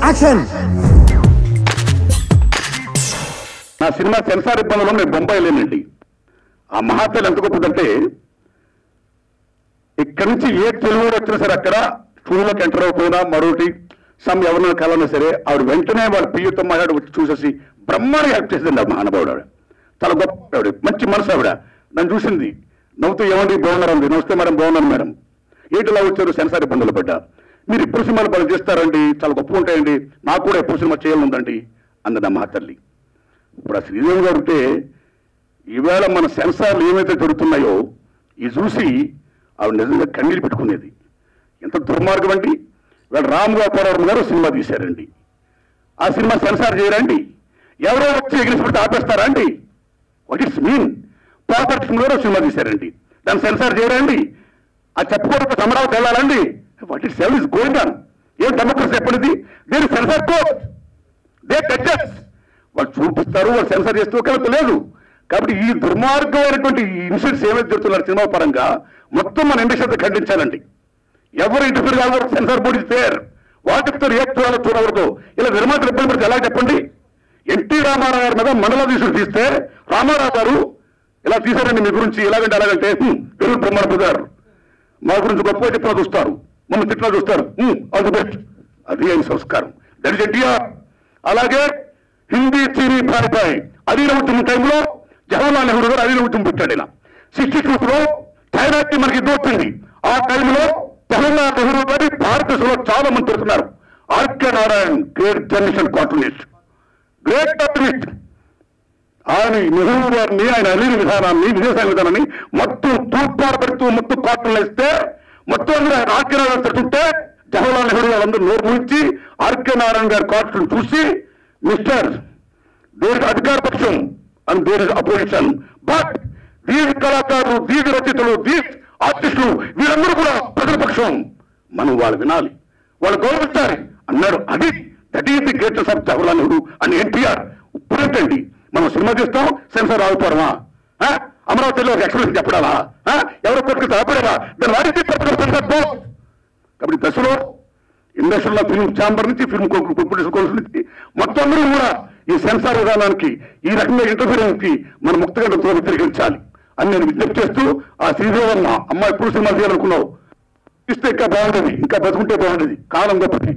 Action. నా cinema censor ఇబ్బందుల్లో నేను బొంబాయి లేనండి. ఆ మహాతల్లి ఎంత గొప్పదంటే ఇక్కడి నుంచి ఏ తెలుగు వచ్చినా సరే అక్కడ స్టూడియోలోకి ఎంటర్ అయిపోయినా మరొకటి ఎవరినైనా కలన్నా సరే ఆవిడ వెంటనే వాళ్ళ పియ్యతో మాట్లాడి వచ్చి చూసేసి బ్రహ్మాండంగా హెల్ప్ చేసింది. ఆ మహానుభావుడు ఆవిడ చాలా గొప్ప ఆవిడ, మంచి మనసు ఆవిడ. నన్ను చూసింది, నవ్వుతూ ఏమండి బాగున్నారు అంది. నమస్తే మేడం, బాగున్నాను మేడం. ఏంటిలా వచ్చారు? సెన్సార్ ఇబ్బందులు పడ్డా. మీరు ఎప్పుడు సినిమాలు పని చేస్తారండి, చాలా గొప్ప ఉంటాయండి, నాకు కూడా ఎప్పుడు సినిమా చేయాలందండి అంది నా మహాతల్లి. ఇప్పుడు ఆ శ్రీదేవి గారు ఉంటే ఈవేళ మన సెన్సార్లు ఏమైతే జరుగుతున్నాయో ఇది చూసి ఆవిడ నిజంగా కన్నీళ్ళు పెట్టుకునేది. ఎంత దుర్మార్గం అండి. ఇవాళ రామ్ గోపాలవరం గారు సినిమా తీశారండి. ఆ సినిమా సెన్సార్ చేయరండి, ఎవరో వచ్చి ఎగిరిసిపెడితే ఆపేస్తారా అండి? What it's mean? పాపర్లో సినిమా తీశారండి, దాన్ని సెన్సార్ చేయరండి. ఆ చెప్పుకోవడం అమరావతి వెళ్ళాలండి. What it's hell is going on? ఏం డెమోక్రసీ చెప్పండి? దేని సెన్సార్ కోడ్, దే టచెస్. వాళ్ళు చూపిస్తారు, వాళ్ళు సెన్సార్ చేస్తూ కలిపి లేదు. కాబట్టి ఈ దుర్మార్గమైనటువంటి ఇన్సిడెంట్స్ ఏమైతే జరుగుతున్నారు సినిమా పరంగా మొత్తం మన ఇండస్ట్రీ ఖండించాలండి. ఎవరు ఇంటర్ఫీర్ కాదు, సెన్సార్ బోర్డు ఇస్ దేర్. వాటితో రియాక్ట్ చేయాలో చూడకూడదు. ఇలా నిర్మాతలు ఇబ్బంది పడితే ఎలా చెప్పండి? ఎన్టీ రామారావు గారి మీద మండలాధీశుడు తీస్తే రామారావు గారు ఇలా తీశారండి మీ గురించి, ఎలాగంటే అలాగంటే తెలుగు బ్రహ్మారావు గారు మా గురించి గొప్పగా చెప్పినా చూస్తారు, మనం తిట్టినా చూస్తారు, ఆల్ ది బెస్ట్. అది ఆయన సంస్కారం, దట్ ఇస్ ఎన్టీఆర్. అలాగే హిందీ సినీ భారతాయి అధీన ఉద్యమం టైంలో జవహర్లాల్ నెహ్రూ గారు అధీన ఉద్యమం పెట్టాడు. ఆయన 62లో థైరాయిడ్ మనకి ఇది వచ్చింది. ఆ టైంలో జవహర్లాల్ నెహ్రూ గారి భారతదేశంలో చాలా మంది తిరుగుతున్నారు. R K Narayan, great journalist, cartoonist, great cartoonist. ఆయన నెహ్రూ గారిని, ఆయన అలీని విధానాన్ని, విదేశాంగ విధానాన్ని మొత్తం తూర్పారబెడుతూ మొత్తం కార్టూన్లు ఇస్తే మొత్తం అందరూ ఆయన ఆర్కే నారాయణ తిడుతుంటే జవహర్లాల్ నెహ్రూ గారు అందరూ నోరు మూయించి ఆర్కే నారాయణ గారి కార్టూన్ చూసి మిస్టర్ దేర్ అధికార పక్షం and there is opposition, but దీని కళాకారులు, దీని రచయితలు, దీని ఆర్టిస్టులు వీరందరూ కూడా ప్రజల పక్షం, మనం వాళ్ళు వినాలి, వాళ్ళు గౌరవించాలి అన్నాడు. అది that is the greatest of Jawaharlal Nehru and NTR. ఇప్పుడేంటండి మనం సినిమా చేస్తాం, సెన్సార్ ఆగుతారమా? అమరావతిలో ఒక ఎక్స్ప్రెషన్ చెప్పడాలా? ఎవరో కొట్టుకు ఆపడేలా? దాని వాడితే కాబట్టి దశలో ఇండస్ట్రీలో ఫిల్మ్ ఛాంబర్ నుంచి ఫిల్మ్ ప్రొడ్యూసర్ కౌన్సిల్ నుంచి మొత్తం అందరూ కూడా ఈ సెన్సార్ విధానానికి, ఈ రకంగా ఇంటర్ఫీరెన్స్ కి మన ముక్తగంటతో వ్యతిరేకించాలి అని నేను విజ్ఞప్తి చేస్తూ, ఆ శ్రీదేవమ్మ అమ్మ ఎప్పుడు సినిమా చేయాలనుకున్నావు, ఇస్తే ఇంకా బాగుండేది, ఇంకా బతుకుంటే బాగుండేది, కాలం గొప్పది.